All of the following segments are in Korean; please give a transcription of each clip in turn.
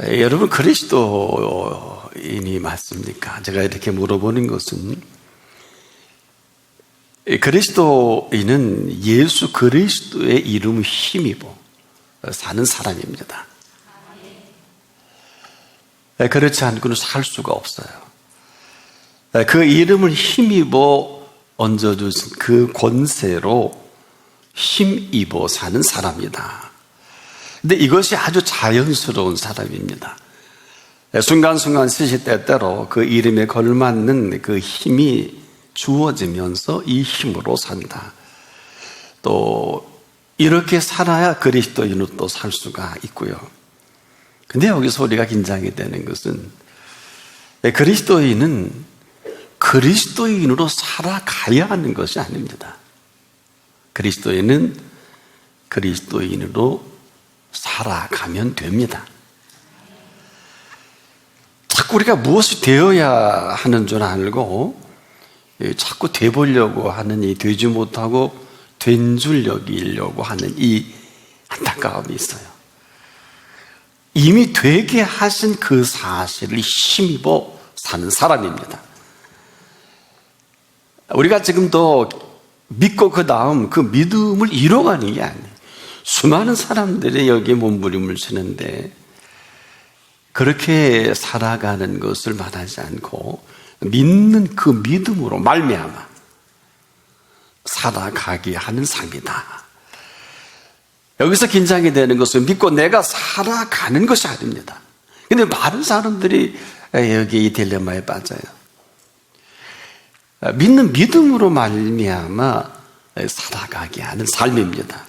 여러분 그리스도인이 맞습니까? 제가 이렇게 물어보는 것은 그리스도인은 예수 그리스도의 이름을 힘입어 사는 사람입니다. 그렇지 않고는 살 수가 없어요. 그 이름을 힘입어 얹어주신 그 권세로 힘입어 사는 사람이다. 근데 이것이 아주 자연스러운 사람입니다. 순간순간 시시때때로 그 이름에 걸맞는 그 힘이 주어지면서 이 힘으로 산다. 또 이렇게 살아야 그리스도인으로 또 살 수가 있고요. 근데 여기서 우리가 긴장이 되는 것은 그리스도인은 그리스도인으로 살아가야 하는 것이 아닙니다. 그리스도인은 그리스도인으로 살아가면 됩니다. 자꾸 우리가 무엇이 되어야 하는 줄 알고 자꾸 돼보려고 하는 이 되지 못하고 된 줄 여기려고 하는 이 안타까움이 있어요. 이미 되게 하신 그 사실을 힘입어 사는 사람입니다. 우리가 지금도 믿고 그 다음 그 믿음을 이뤄가는 게 아니에요. 수많은 사람들이 여기에 몸부림을 치는데 그렇게 살아가는 것을 말하지 않고 믿는 그 믿음으로 말미암아 살아가게 하는 삶이다. 여기서 긴장이 되는 것은 믿고 내가 살아가는 것이 아닙니다. 그런데 많은 사람들이 여기 이 딜레마에 빠져요. 믿는 믿음으로 말미암아 살아가게 하는 삶입니다.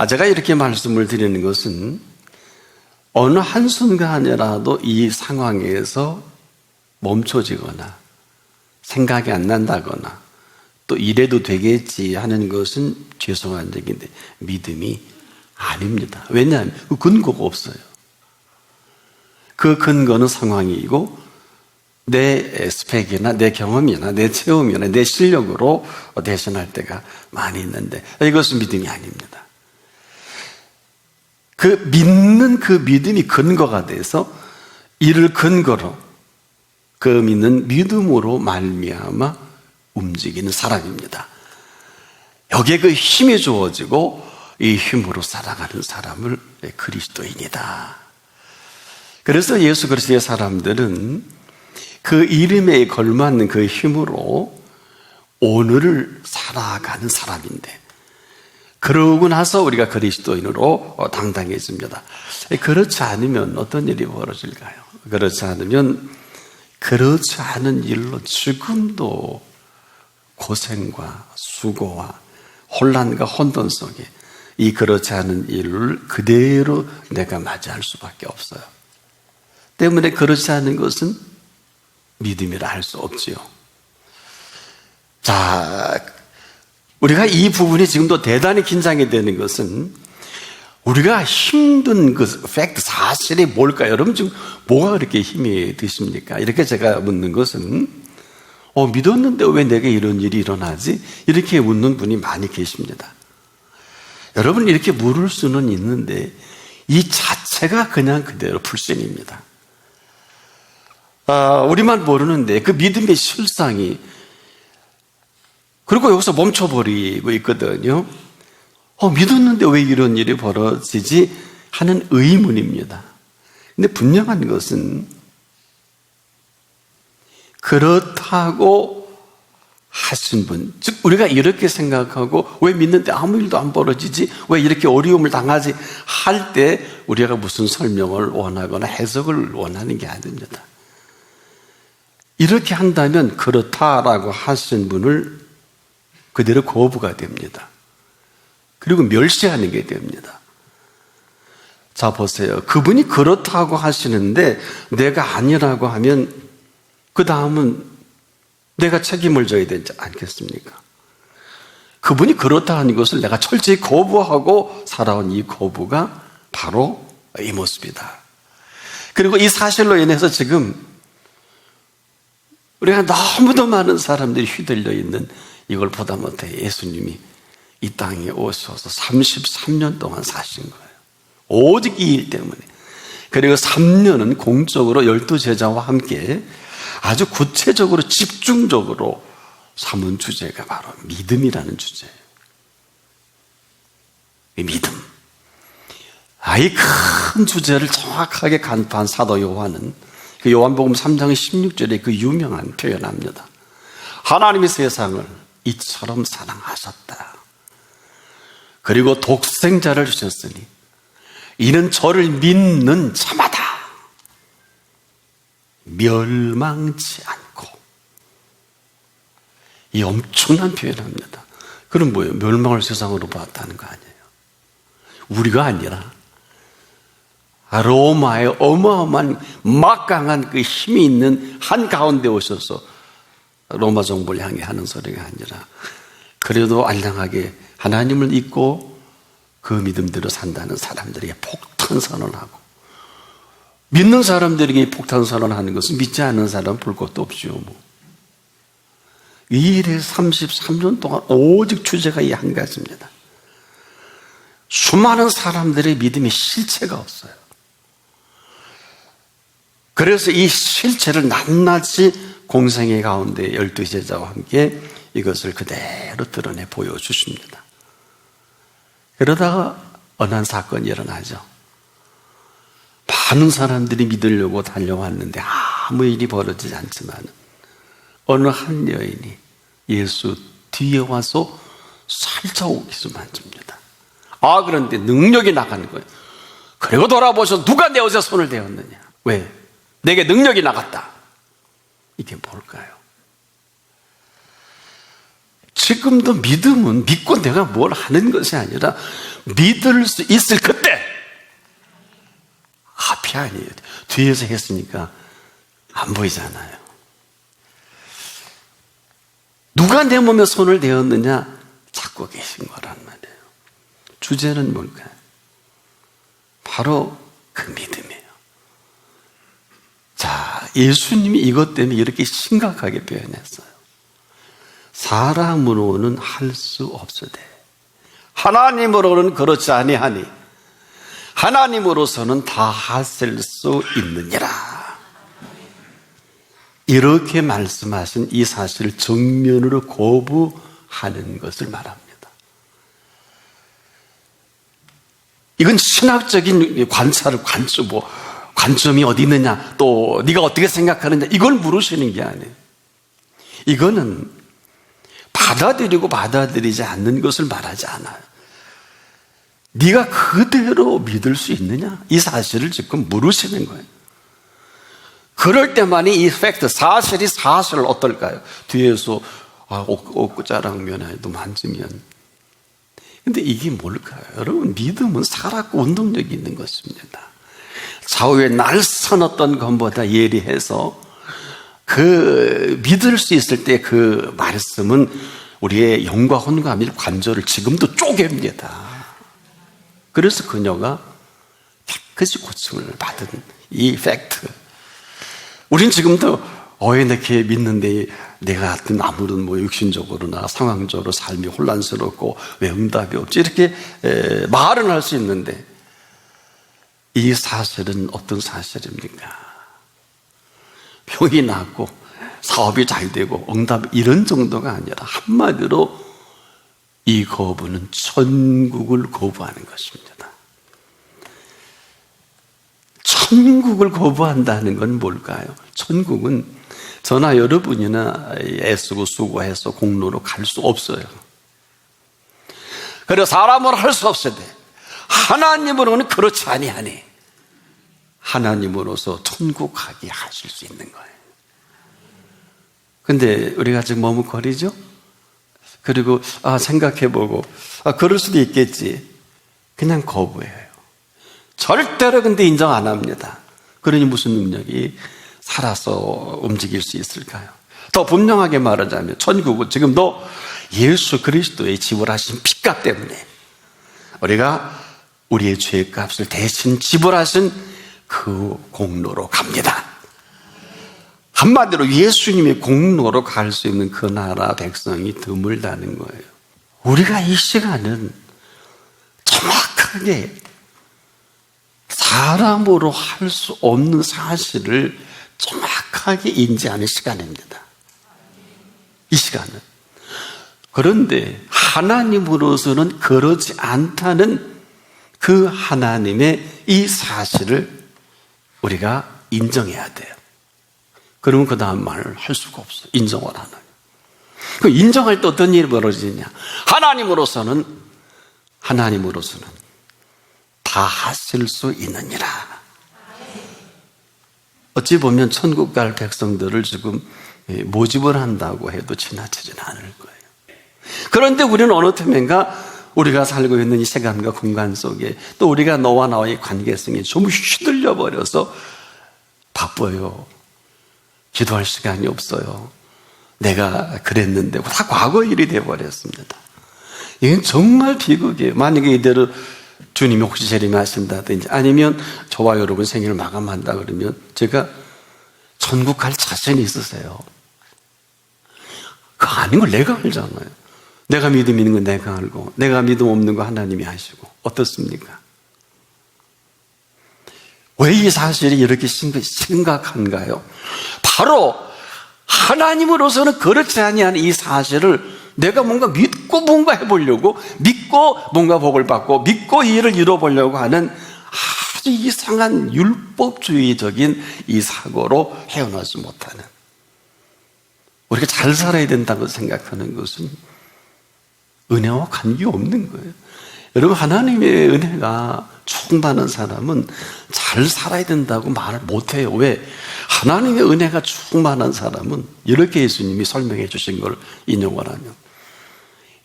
제가 이렇게 말씀을 드리는 것은 어느 한순간이라도 이 상황에서 멈춰지거나 생각이 안 난다거나 또 이래도 되겠지 하는 것은 죄송한 얘기인데 믿음이 아닙니다. 왜냐하면 그 근거가 없어요. 그 근거는 상황이고 내 스펙이나 내 경험이나 내 체험이나 내 실력으로 대신할 때가 많이 있는데 이것은 믿음이 아닙니다. 그 믿는 그 믿음이 근거가 돼서 이를 근거로 그 믿는 믿음으로 말미암아 움직이는 사람입니다. 여기에 그 힘이 주어지고 이 힘으로 살아가는 사람을 그리스도인이다. 그래서 예수 그리스도의 사람들은 그 이름에 걸맞는 그 힘으로 오늘을 살아가는 사람인데 그러고 나서 우리가 그리스도인으로 당당해집니다. 그렇지 않으면 어떤 일이 벌어질까요? 그렇지 않으면 그렇지 않은 일로 지금도 고생과 수고와 혼란과 혼돈 속에 이 그렇지 않은 일을 그대로 내가 맞이할 수밖에 없어요. 때문에 그렇지 않은 것은 믿음이라 할 수 없지요. 자, 우리가 이 부분이 지금도 대단히 긴장이 되는 것은 우리가 힘든 그 팩트, 사실이 뭘까요? 여러분 지금 뭐가 그렇게 힘이 드십니까? 이렇게 제가 묻는 것은 믿었는데 왜 내게 이런 일이 일어나지? 이렇게 묻는 분이 많이 계십니다. 여러분 이렇게 물을 수는 있는데 이 자체가 그냥 그대로 불신입니다. 우리만 모르는데 그 믿음의 실상이 그리고 여기서 멈춰버리고 있거든요. 믿었는데 왜 이런 일이 벌어지지? 하는 의문입니다. 근데 분명한 것은 그렇다고 하신 분, 즉 우리가 이렇게 생각하고 왜 믿는데 아무 일도 안 벌어지지? 왜 이렇게 어려움을 당하지? 할 때 우리가 무슨 설명을 원하거나 해석을 원하는 게 아닙니다. 이렇게 한다면 그렇다라고 하신 분을 그대로 거부가 됩니다. 그리고 멸시하는 게 됩니다. 자 보세요. 그분이 그렇다고 하시는데 내가 아니라고 하면 그 다음은 내가 책임을 져야 되지 않겠습니까? 그분이 그렇다 하는 것을 내가 철저히 거부하고 살아온 이 거부가 바로 이 모습이다. 그리고 이 사실로 인해서 지금 우리가 너무도 많은 사람들이 휘둘려 있는 이걸 보다 못해 예수님이 이 땅에 오셔서 33년 동안 사신 거예요. 오직 이 일 때문에. 그리고 3년은 공적으로 12제자와 함께 아주 구체적으로 집중적으로 삼은 주제가 바로 믿음이라는 주제예요. 믿음. 이 큰 주제를 정확하게 간파한 사도 요한은 그 요한복음 3장 16절에 그 유명한 표현합니다. 하나님이 세상을 이처럼 사랑하셨다. 그리고 독생자를 주셨으니 이는 저를 믿는 자마다 멸망치 않고. 이 엄청난 표현합니다. 그럼 뭐예요? 멸망을 세상으로 봤다는 거 아니에요? 우리가 아니라 로마의 어마어마한 막강한 그 힘이 있는 한가운데 오셔서 로마 정부를 향해 하는 소리가 아니라 그래도 안락하게 하나님을 믿고 그 믿음대로 산다는 사람들에게 폭탄 선언하고, 믿는 사람들에게 폭탄 선언하는 것은 믿지 않는 사람은 볼 것도 없지요. 이 일에 33년 동안 오직 주제가 이 한 가지입니다. 수많은 사람들의 믿음의 실체가 없어요. 그래서 이 실체를 낱낱이 공생의 가운데 12제자와 함께 이것을 그대로 드러내 보여주십니다. 그러다가 어느 한 사건이 일어나죠. 많은 사람들이 믿으려고 달려왔는데 아무 일이 벌어지지 않지만 어느 한 여인이 예수 뒤에 와서 살짝 옷깃을 만집니다. 그런데 능력이 나가는 거예요. 그리고 돌아보셔서 누가 내 옷에 손을 대었느냐? 왜? 내게 능력이 나갔다. 이게 뭘까요? 지금도 믿음은 믿고 내가 뭘 하는 것이 아니라 믿을 수 있을 그때, 앞이 아니에요. 뒤에서 했으니까 안 보이잖아요. 누가 내 몸에 손을 대었느냐? 찾고 계신 거란 말이에요. 주제는 뭘까요? 바로 그 믿음이에요. 자, 예수님이 이것 때문에 이렇게 심각하게 표현했어요. 사람으로는 할 수 없으되 하나님으로는 그렇지 아니하니 하나님으로서는 다 하실 수 있느니라. 이렇게 말씀하신 이 사실을 정면으로 거부하는 것을 말합니다. 이건 신학적인 관점이 어디 있느냐, 또 네가 어떻게 생각하느냐, 이걸 물으시는 게 아니에요. 이거는 받아들이고 받아들이지 않는 것을 말하지 않아요. 네가 그대로 믿을 수 있느냐, 이 사실을 지금 물으시는 거예요. 그럴 때만이 이 팩트, 사실이 사실을 어떨까요? 뒤에서 옷자락면에도 만지면. 근데 이게 뭘까요? 여러분, 믿음은 살았고 운동력이 있는 것입니다. 좌우에 날선 어떤 것보다 예리해서 그 믿을 수 있을 때 그 말씀은 우리의 영과 혼과 및 관절을 지금도 쪼갭니다. 그래서 그녀가 깨끗이 고침을 받은 이 팩트. 우린 지금도 이렇게 믿는데 내가 하여튼 아무런 육신적으로나 상황적으로 삶이 혼란스럽고 왜 응답이 없지, 이렇게 말은 할 수 있는데 이 사실은 어떤 사실입니까? 병이 낫고 사업이 잘 되고 응답, 이런 정도가 아니라 한마디로 이 거부는 천국을 거부하는 것입니다. 천국을 거부한다는 건 뭘까요? 천국은 저나 여러분이나 애쓰고 수고해서 공로로 갈 수 없어요. 그래서 사람으로 할 수 없어야 돼. 하나님으로는 그렇지 아니하니 하나님으로서 천국 가게 하실 수 있는 거예요. 근데 우리가 지금 머뭇거리죠? 그리고 생각해보고 그럴 수도 있겠지. 그냥 거부해요. 절대로 근데 인정 안 합니다. 그러니 무슨 능력이 살아서 움직일 수 있을까요? 더 분명하게 말하자면 천국은 지금도 예수 그리스도의 지불하신 핏값 때문에 우리가 우리의 죄값을 대신 지불하신 그 공로로 갑니다. 한마디로 예수님의 공로로 갈 수 있는 그 나라 백성이 드물다는 거예요. 우리가 이 시간은 정확하게 사람으로 할 수 없는 사실을 정확하게 인지하는 시간입니다. 이 시간은. 그런데 하나님으로서는 그러지 않다는 그 하나님의 이 사실을 우리가 인정해야 돼요. 그러면 그 다음 말을 할 수가 없어요. 인정을 하는. 그 인정할 때 어떤 일이 벌어지냐? 하나님으로서는 다 하실 수 있느니라. 어찌 보면 천국 갈 백성들을 지금 모집을 한다고 해도 지나치지는 않을 거예요. 그런데 우리는 어느 틈엔가 우리가 살고 있는 이 시간과 공간 속에 또 우리가 너와 나와의 관계성이 좀 휘둘려 버려서 바빠요. 기도할 시간이 없어요. 내가 그랬는데 다 과거 일이 되어버렸습니다. 이건 정말 비극이에요. 만약에 이대로 주님이 혹시 재림하신다든지 아니면 저와 여러분 생일을 마감한다 그러면 제가 천국 갈 자신이 있으세요? 그거 아닌 걸 내가 알잖아요. 내가 믿음 있는 건 내가 알고 내가 믿음 없는 거 하나님이 하시고 어떻습니까? 왜 이 사실이 이렇게 심각한가요? 바로 하나님으로서는 그렇지 아니한 이 사실을 내가 뭔가 믿고 뭔가 해보려고 믿고 뭔가 복을 받고 믿고 이 일을 이뤄보려고 하는 아주 이상한 율법주의적인 이 사고로 헤어나지 못하는, 우리가 잘 살아야 된다고 생각하는 것은 은혜와 관계없는 거예요. 여러분, 하나님의 은혜가 충만한 사람은 잘 살아야 된다고 말을 못해요. 왜? 하나님의 은혜가 충만한 사람은 이렇게 예수님이 설명해 주신 걸 인용을 하면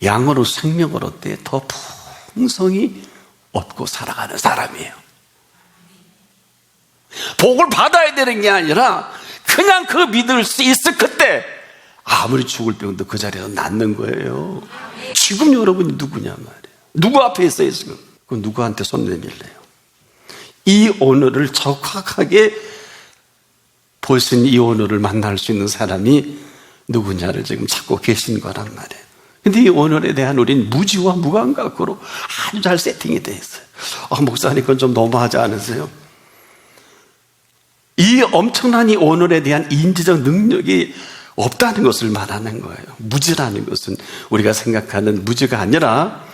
양으로 생명을 얻되 더 풍성히 얻고 살아가는 사람이에요. 복을 받아야 되는 게 아니라 그냥 그 믿을 수 있을 그때 아무리 죽을 병도 그 자리에서 낫는 거예요. 지금 여러분이 누구냐 말이에요. 누구 앞에 있어요 지금? 그럼 누구한테 손 내밀래요? 이 오늘을 정확하게 보신 이 오늘을 만날 수 있는 사람이 누구냐를 지금 찾고 계신 거란 말이에요. 근데 이 오늘에 대한 우리는 무지와 무감각으로 아주 잘 세팅이 되어 있어요. 목사님 그건 좀 너무하지 않으세요? 이 엄청난 이 오늘에 대한 인지적 능력이 없다는 것을 말하는 거예요. 무지라는 것은 우리가 생각하는 무지가 아니라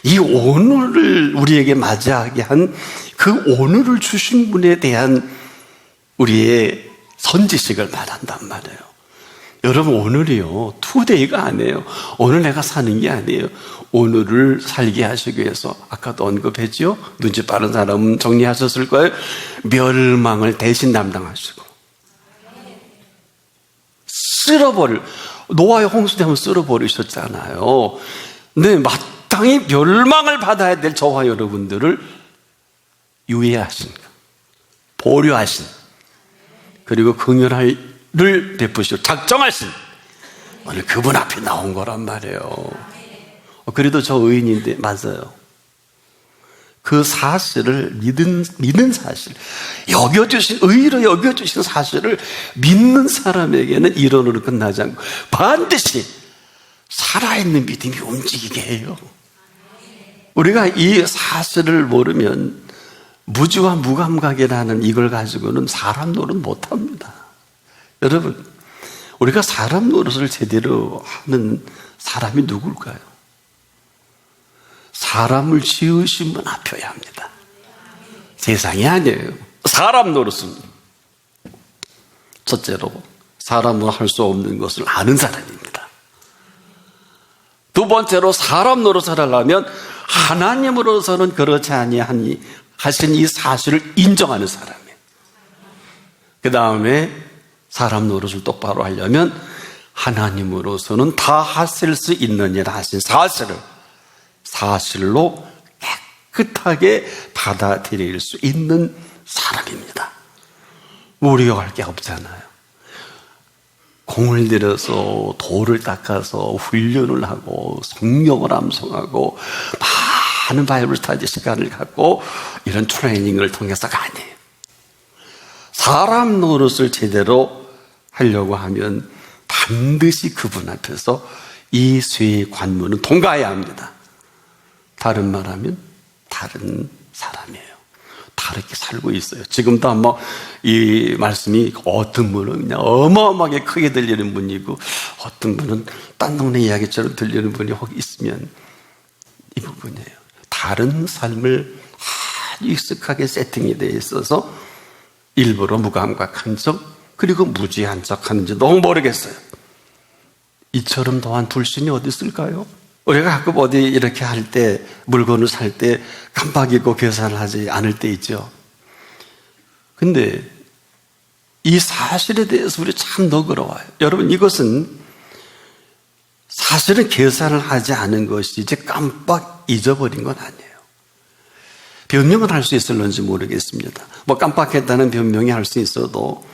이 오늘을 우리에게 맞이하게 한 그 오늘을 주신 분에 대한 우리의 선지식을 말한단 말이에요. 여러분, 오늘이요 투데이가 아니에요. 오늘 내가 사는 게 아니에요. 오늘을 살게 하시기 위해서 아까도 언급했죠. 눈치 빠른 사람은 정리하셨을 거예요. 멸망을 대신 담당하시고 쓸어버릴, 노아의 홍수되면 쓸어버리셨잖아요. 근데 마땅히 멸망을 받아야 될 저와 여러분들을 유예하신, 보류하신, 그리고 긍휼을 베푸시고 작정하신 오늘 그분 앞에 나온 거란 말이에요. 그래도 저 의인인데 맞아요. 그 사실을 믿는 사실, 여겨주신, 의로 여겨주신 사실을 믿는 사람에게는 이론으로 끝나지 않고 반드시 살아있는 믿음이 움직이게 해요. 우리가 이 사실을 모르면 무지와 무감각이라는 이걸 가지고는 사람 노릇 못합니다. 여러분, 우리가 사람 노릇을 제대로 하는 사람이 누굴까요? 사람을 지으신 분 앞에야 합니다. 세상이 아니에요. 사람 노릇은 첫째로 사람으로 할 수 없는 것을 아는 사람입니다. 두 번째로 사람 노릇을 하려면 하나님으로서는 그렇지 아니하니 하신 이 사실을 인정하는 사람이에요. 그 다음에 사람 노릇을 똑바로 하려면 하나님으로서는 다 하실 수 있느니라 하신 사실로 깨끗하게 받아들일 수 있는 사람입니다. 우려할 게 없잖아요. 공을 들여서 돌을 닦아서 훈련을 하고 성령을 암송하고 많은 바이블 스터디 시간을 갖고 이런 트레이닝을 통해서가 아니에요. 사람 노릇을 제대로 하려고 하면 반드시 그분 앞에서 이 쇠의 관문은 통과해야 합니다. 다른 말하면 다른 사람이에요. 그렇게 살고 있어요. 지금도 아마 이 말씀이 어떤 분은 그냥 어마어마하게 크게 들리는 분이고 어떤 분은 딴 동네 이야기처럼 들리는 분이 혹 있으면 이 부분이에요. 다른 삶을 아주 익숙하게 세팅이 되어 있어서 일부러 무감각한 척 그리고 무지한 척 하는지 너무 모르겠어요. 이처럼 더한 불신이 어디 있을까요? 우리가 가끔 어디 이렇게 할 때 물건을 살 때 깜빡이고 계산을 하지 않을 때 있죠. 근데 이 사실에 대해서 우리 참 너그러워요. 여러분, 이것은 사실은 계산을 하지 않은 것이 이제 깜빡 잊어버린 건 아니에요. 변명은 할 수 있을런지 모르겠습니다. 뭐 깜빡했다는 변명이 할 수 있어도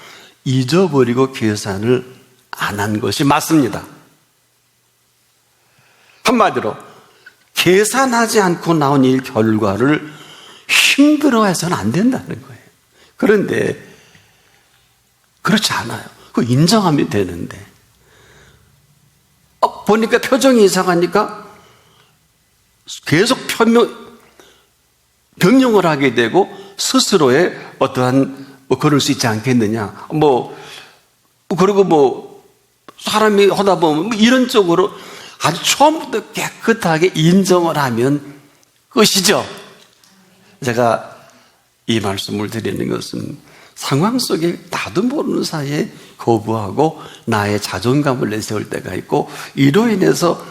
잊어버리고 계산을 안 한 것이 맞습니다. 한마디로 계산하지 않고 나온 이 결과를 힘들어해서는 안 된다는 거예요. 그런데 그렇지 않아요. 그거 인정하면 되는데 보니까 표정이 이상하니까 계속 변명을 하게 되고 스스로의 어떠한 그럴 수 있지 않겠느냐 그리고 사람이 하다 보면 이런 쪽으로 아주 처음부터 깨끗하게 인정을 하면 끝이죠. 제가 이 말씀을 드리는 것은 상황 속에 나도 모르는 사이에 거부하고 나의 자존감을 내세울 때가 있고 이로 인해서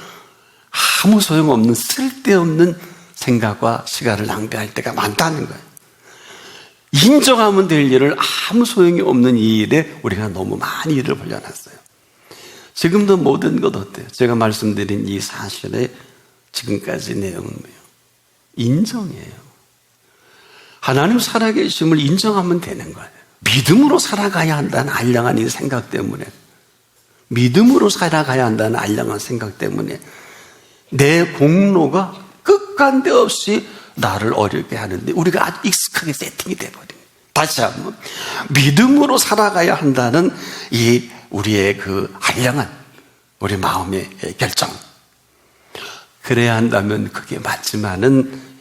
아무 소용없는 쓸데없는 생각과 시간을 낭비할 때가 많다는 거예요. 인정하면 될 일을 아무 소용이 없는 이 일에 우리가 너무 많이 일을 벌려놨어요. 지금도 모든 것 어때요? 제가 말씀드린 이 사실의 지금까지 내용은 뭐예요? 인정이에요. 하나님 살아계심을 인정하면 되는 거예요. 믿음으로 살아가야 한다는 알량한 이 생각 때문에, 믿음으로 살아가야 한다는 알량한 생각 때문에 내 공로가 끝간데 없이 나를 어렵게 하는데 우리가 아주 익숙하게 세팅이 돼버립니다. 다시 한번 믿음으로 살아가야 한다는 이 우리의 그 알량한 우리 마음의 결정, 그래야 한다면 그게 맞지만은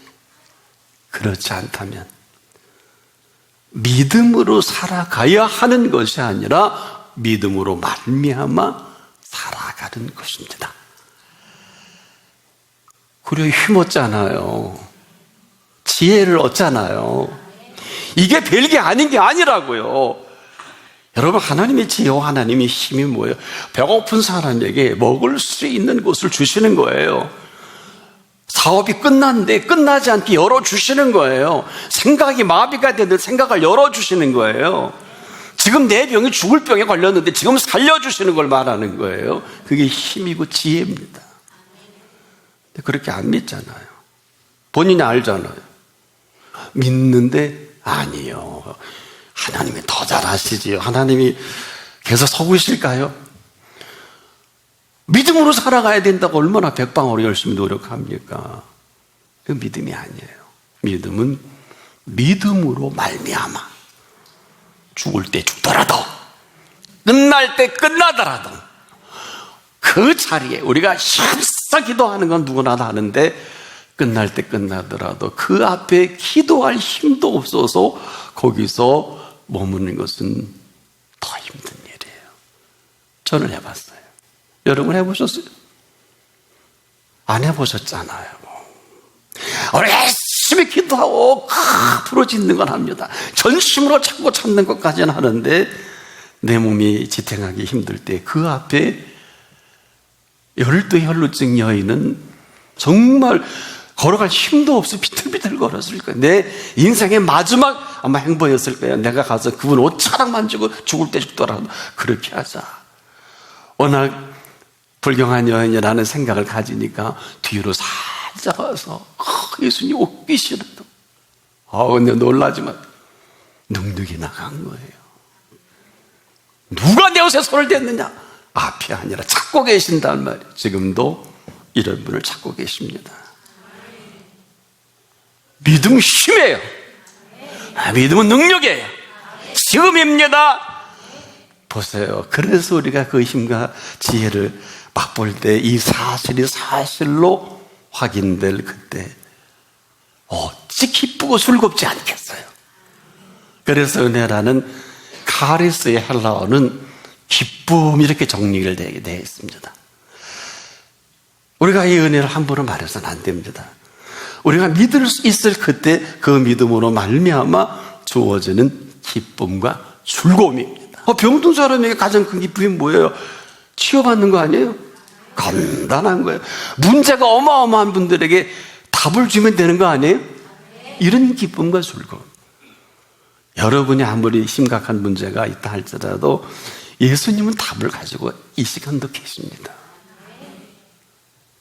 그렇지 않다면 믿음으로 살아가야 하는 것이 아니라 믿음으로 말미암아 살아가는 것입니다. 그래 힘없잖아요. 지혜를 얻잖아요. 이게 별게 아닌 게 아니라고요. 여러분, 하나님의 지혜와 하나님의 힘이 뭐예요? 배고픈 사람에게 먹을 수 있는 것을 주시는 거예요. 사업이 끝났는데 끝나지 않게 열어주시는 거예요. 생각이 마비가 되는 생각을 열어주시는 거예요. 지금 내 병이 죽을 병에 걸렸는데 지금 살려주시는 걸 말하는 거예요. 그게 힘이고 지혜입니다. 근데 그렇게 안 믿잖아요. 본인이 알잖아요. 믿는데 아니요. 하나님이 더 잘하시지요. 하나님이 계속 속으실까요? 믿음으로 살아가야 된다고 얼마나 백방으로 열심히 노력합니까? 그 믿음이 아니에요. 믿음은 믿음으로 말미암아 죽을 때 죽더라도 끝날 때 끝나더라도 그 자리에 우리가 힘써 기도하는 건 누구나 다 하는데 끝날 때 끝나더라도 그 앞에 기도할 힘도 없어서 거기서 머무는 것은 더 힘든 일이에요. 저는 해봤어요. 여러분 해보셨어요? 안 해보셨잖아요. 열심히 기도하고 부러짓는 건 합니다. 전심으로 찾고 찾는 것까지는 하는데 내 몸이 지탱하기 힘들 때 그 앞에 열두혈루증 여인은 정말 걸어갈 힘도 없어 비틀비틀 걸었을 거예요. 내 인생의 마지막 아마 행보였을 거예요. 내가 가서 그분 옷자락 만지고 죽을 때 죽더라도 그렇게 하자. 워낙 불경한 여인이라는 생각을 가지니까 뒤로 살짝 와서 예수님 옷 끼시라도 근데 놀라지만 눅눅이 나간 거예요. 누가 내 옷에 손을 댔느냐? 앞이 아니라 찾고 계신단 말이에요. 지금도 이런 분을 찾고 계십니다. 믿음은 힘이에요. 믿음은 능력이에요. 지금입니다. 보세요. 그래서 우리가 그 힘과 지혜를 맛볼 때 이 사실이 사실로 확인될 그때 어찌 기쁘고 즐겁지 않겠어요? 그래서 은혜라는 카리스의 헬라어는 기쁨 이렇게 정리를 되어 있습니다. 우리가 이 은혜를 함부로 말해서는 안 됩니다. 우리가 믿을 수 있을 그때 그 믿음으로 말미암아 주어지는 기쁨과 즐거움입니다. 병든 사람에게 가장 큰 기쁨이 뭐예요? 치유받는 거 아니에요? 간단한 거예요. 문제가 어마어마한 분들에게 답을 주면 되는 거 아니에요? 이런 기쁨과 즐거움. 여러분이 아무리 심각한 문제가 있다 할지라도 예수님은 답을 가지고 이 시간도 계십니다.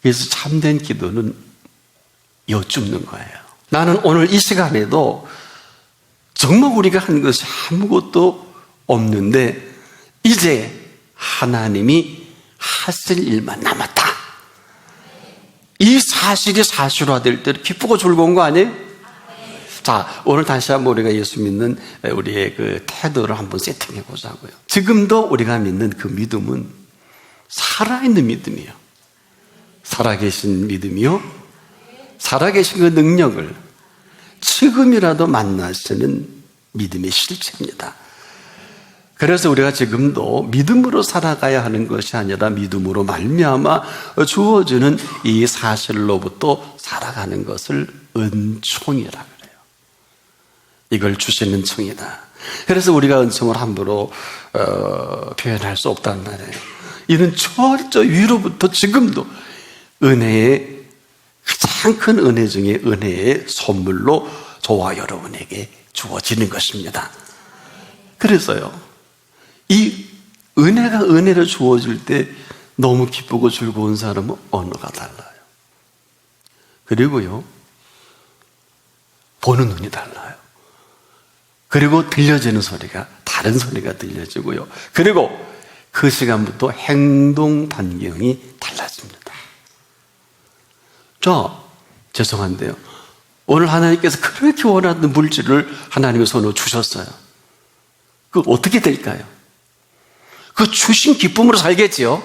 그래서 참된 기도는 여쭙는 거예요. 나는 오늘 이 시간에도 정말 우리가 한 것이 아무것도 없는데 이제 하나님이 하실 일만 남았다. 이 사실이 사실화될 때 기쁘고 즐거운 거 아니에요? 자, 오늘 다시 한번 우리가 예수 믿는 우리의 그 태도를 한번 세팅해 보자고요. 지금도 우리가 믿는 그 믿음은 살아있는 믿음이에요. 살아계신 믿음이요. 살아계신 그 능력을 지금이라도 만나시는 믿음의 실체입니다. 그래서 우리가 지금도 믿음으로 살아가야 하는 것이 아니라 믿음으로 말미암아 주어지는 이 사실로부터 살아가는 것을 은총이라 그래요. 이걸 주시는 청이다. 그래서 우리가 은총을 함부로 표현할 수 없단 말이에요. 이는 철저 위로부터 지금도 은혜의 가장 큰 은혜 중에 은혜의 선물로 저와 여러분에게 주어지는 것입니다. 그래서요, 이 은혜가 은혜로 주어질 때 너무 기쁘고 즐거운 사람은 언어가 달라요. 그리고요, 보는 눈이 달라요. 그리고 들려지는 소리가 다른 소리가 들려지고요. 그리고 그 시간부터 행동 반경이 달라집니다. 죄송한데요, 오늘 하나님께서 그렇게 원하는 물질을 하나님의 손으로 주셨어요. 그 어떻게 될까요? 그 주신 기쁨으로 살겠지요.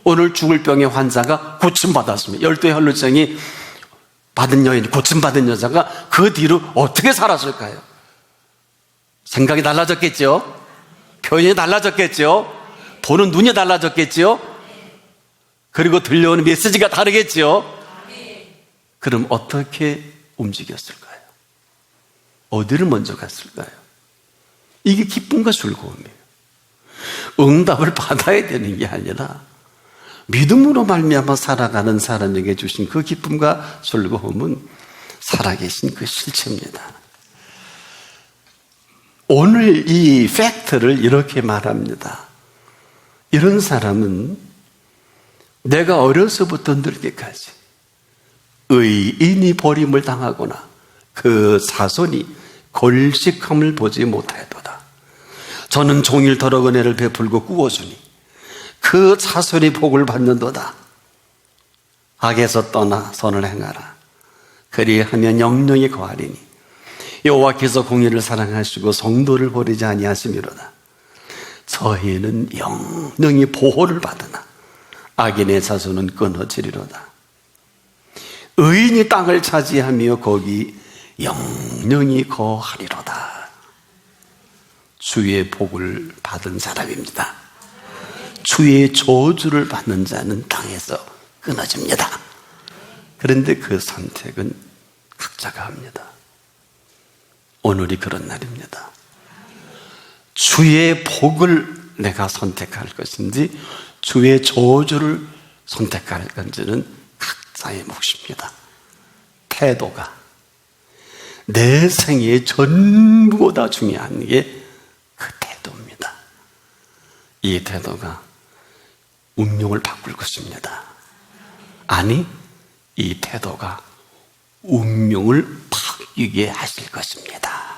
오늘 죽을 병의 환자가 고침받았습니다. 열두 혈루증이 받은 여인, 고침받은 여자가 그 뒤로 어떻게 살았을까요? 생각이 달라졌겠죠? 표현이 달라졌겠죠? 보는 눈이 달라졌겠죠? 그리고 들려오는 메시지가 다르겠죠? 그럼 어떻게 움직였을까요? 어디를 먼저 갔을까요? 이게 기쁨과 즐거움이에요. 응답을 받아야 되는 게 아니라 믿음으로 말미암아 살아가는 사람에게 주신 그 기쁨과 즐거움은 살아계신 그 실체입니다. 오늘 이 팩트를 이렇게 말합니다. 이런 사람은 내가 어려서부터 늙기까지 의인이 버림을 당하거나 그 자손이 골식함을 보지 못하였도다. 저는 종일토록 은혜를 베풀고 꾸어주니 그 자손이 복을 받는도다. 악에서 떠나 선을 행하라. 그리하면 영영이 거하리니 여호와께서 공의를 사랑하시고 성도를 버리지 아니하심이로다. 저희는 영영이 보호를 받으나 악인의 자손은 끊어지리로다. 의인이 땅을 차지하며 거기 영영이 거하리로다. 주의 복을 받은 사람입니다. 주의 저주를 받는 자는 땅에서 끊어집니다. 그런데 그 선택은 각자가 합니다. 오늘이 그런 날입니다. 주의 복을 내가 선택할 것인지 주의 저주를 선택할 건지는 각자의 몫입니다. 태도가 내 생의 전부보다 중요한 게 그 태도입니다. 이 태도가 운명을 바꿀 것입니다. 아니, 이 태도가 운명을 바뀌게 하실 것입니다.